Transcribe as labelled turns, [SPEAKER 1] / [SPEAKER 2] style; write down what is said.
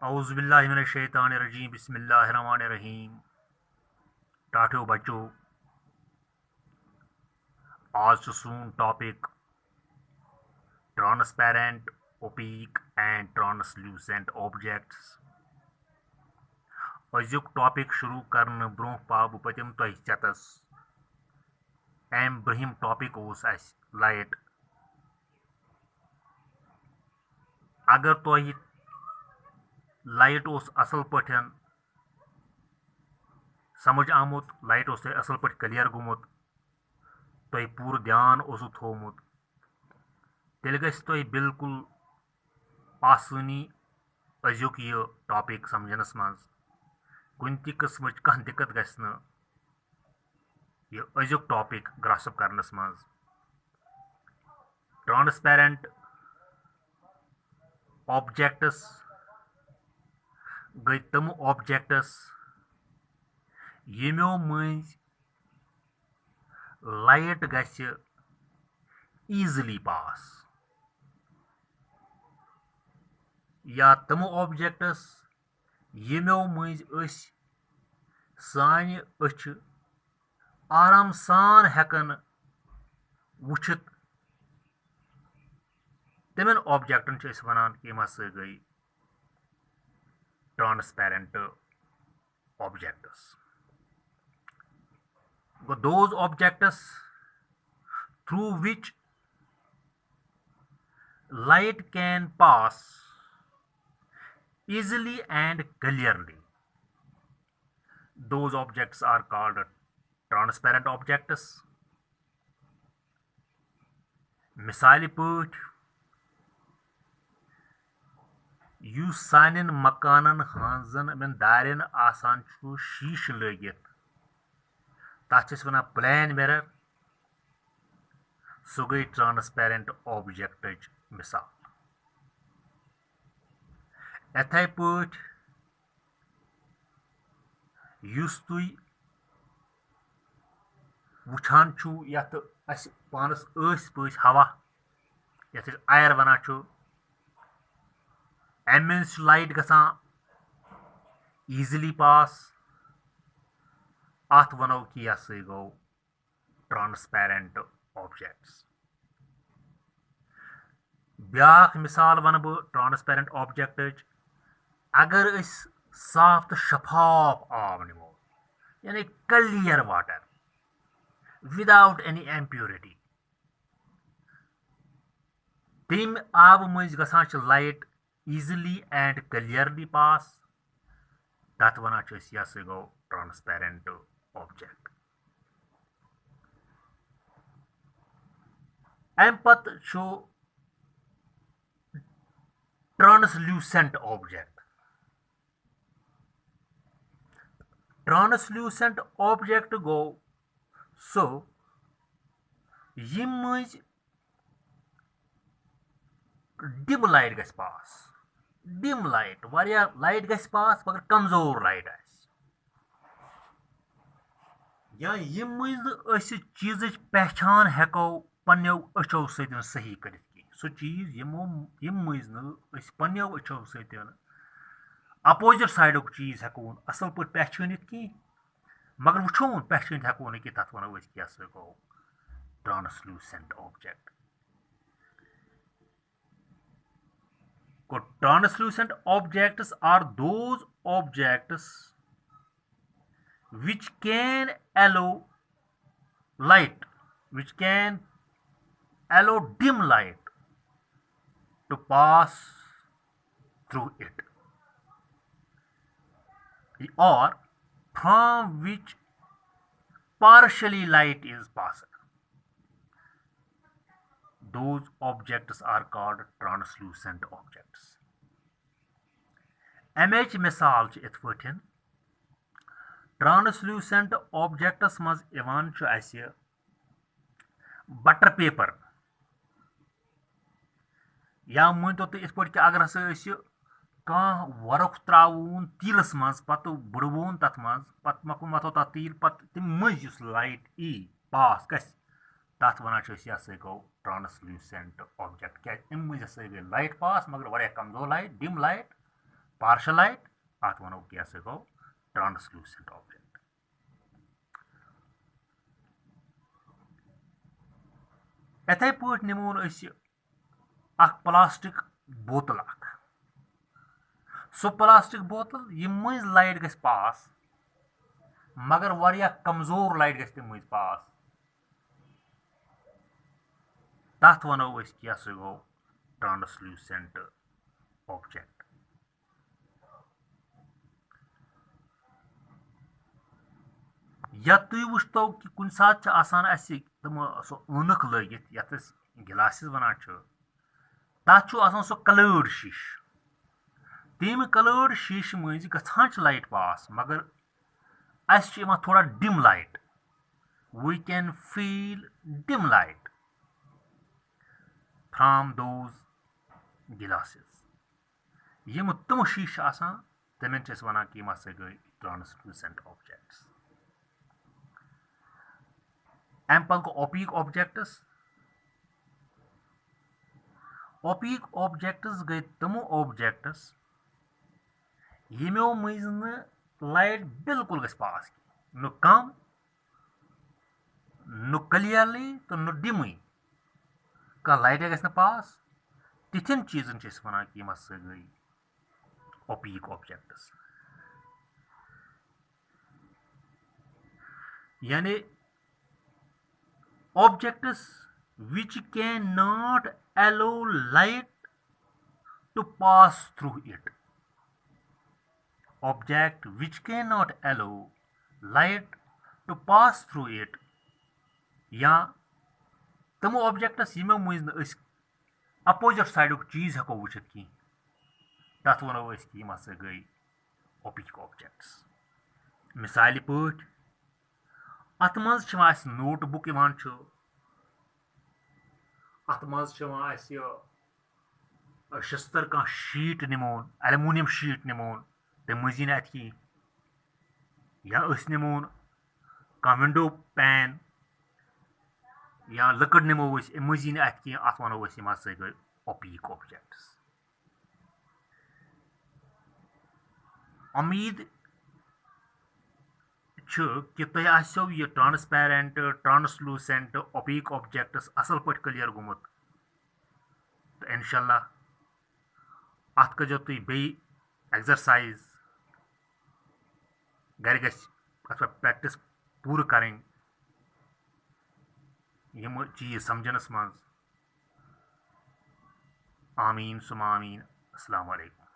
[SPEAKER 1] औज़ुबिल्लाहिमिनश्शैतानिर्रजीम बिस्मिल्लाहिर्रहमानिर्रहीम। टाठियों बच्चों, आज सून topic transparent, opaque and translucent objects. अजुक टॉपिक शुरू करने ब्रोह पा बह पतिम तह चतस। अम ब्रहिम टॉपिक ओस अस लाइट। अगर तह लाइट ओस असल पठन समझ आमुत, लाइट ओस असल पठ क्लियर गुमुत, तह पूर ध्यान ओसु थोमुत, तेल गछ तह बिल्कुल आसानी अजुक यह टॉपिक समझनस मज कुन ति किस्म कह दिक्कत गछ न यह अजुक टॉपिक ग्रास्प करनस मज। ट्रांसपेरेंट ऑब्जेक्ट्स गई तम ऑब्जेक्ट्स यमो मज लाइट गछ ईजली पास, या तम ऑब्जेक्ट्स यमो मज सान अछ आराम सान हेकन वुचित, तमन ऑब्जेक्टन वनान कि यम हसा गई transparent objects. Those objects through which light can pass easily and clearly, those objects are called transparent objects. मिसाल पठ युस सानन मकानन हंजन दारन आसान शीश लगित, तथ वन प्लेन मिरर, सो गई ट्रांसपेरेंट ऑब्जेक्ट मिसाल। इथे पठ युस तुई वुछान छु यथ अस पानस पस हवा यथ आयर वना छु, अम लाइट गसान ईजली पास, अत वनो कि यह सा गो ट्रांसपेरेंट ऑब्जेक्ट्स। ब्याख मिसाल वन बह ट्रांसपेरेंट ऑब्जेक्ट। अगर अस साफ तो शफाफ आब निमो, यानी clear water without any impurity, तम आब मज गसान लाइट ईजली एंड क्लियरली पास, तथ वन यह सा गो ट्रांसपेरेंट ऑब्जेक्ट। अम पत ट्रांसल्यूसेंट ऑब्जेक्ट। ट्रांसल्यूसेंट ऑब्जेक्ट गो सो यम मज डिम लाइट गछ पास, डिम लाइट वारिया लाइट गछ पास मगर कमजोर लाइट आस, या यम मज चीज पहचान हेको पन्यो अचो सतन सही करित की, सो चीज यम मज न पन्यो अचो सतन अपोजिट साइड चीज हेको असल पे पहचानित की, मगर वुचोन पहचान हेको कि तथ वनो क्या गो translucent object. Translucent objects are those objects which can allow light, which can allow dim light to pass through it, or from which partially light is passed. Those objects are called translucent objects. अमेच मिसाल इत पठन translucent objects मज Ivan butter paper, या मान तो इत पे कि अगर हसा कह वर्क त्रावून तीलस मज पत बुड़वून तथ मज पत मथो तथ तील पत तम मज लाइट ई पास गछ, तथ वन यह सा गो ट्रांसल्यूसेंट ऑब्जेक्ट। क्या अम मज हसा गई लाइट पास मगर वह कमजोर light, dim light, partial light, अत वनो क्या गो ट्रांसलूसेंट ऑब्जेक्ट। इथे पे निमोन प्लास्टिक बोतल सो प्लास्टिक बोतल यम मज लाइट गस पास मगर वारिया कमजोर लाइट गस तम मज पास तथ वनो क्या गो ट्रांसलूसेंट ऑब्जेक्ट। या तुम वुचतो कि कुन सात तम सो ऊनक लगित यथ गिलासिस वनान तथ सो कलर्ड शीश तम कलर्ड शीश मज गछान लाइट पास मगर अस थोड़ा dim light we can feel dim light from those glasses यम तम शीश तमन वन कि गई ट्रांसलूसेंट ऑब्जेक्ट्स। अम पत गो ओपीक ऑब्जेक्ट्स। ओपीक ऑब्जेक्ट्स गई तमो ऑब्जेक्ट्स यमो मज न लाइट बिल्कुल गस पास न कम न क्लियरली तो न डिमई कह लाइट गस पास तिथन चीजन वन कि गई ओपीक ऑब्जेक्ट्स। यानी objects which cannot allow light to pass through it, object which cannot allow light to pass through it, या तमो ऑब्जेक्ट्स यमो मज अपोजिट साइड चीज हको वुचित की तथ वनो कि गई ओपिक ऑब्जेक्ट्स। मिसाल पे अत मज नोटबुक अत मज शस्तर कह शीट निमोन एल्यूमिनियम शीट निमोन तम मज अत की या निमोन कह विंडो पैन या लकड़ निमो मज अत की अत वनो गई ओपीक ऑब्जेक्ट्स। उम्मीद कि तुम आसो यह ट्रांसपेरेंट ट्रांसलूसेंट ओपीक ऑब्जेक्ट्स असल पे क्लियर गुमुत तो इंशाल्लाह अत करो तुम बे एक्सरसाइज घर गत प्रैक्टिस पूर करें यम चीज समझनस मज। आमीन सुम आमीन। अस्सलाम वालेकुम।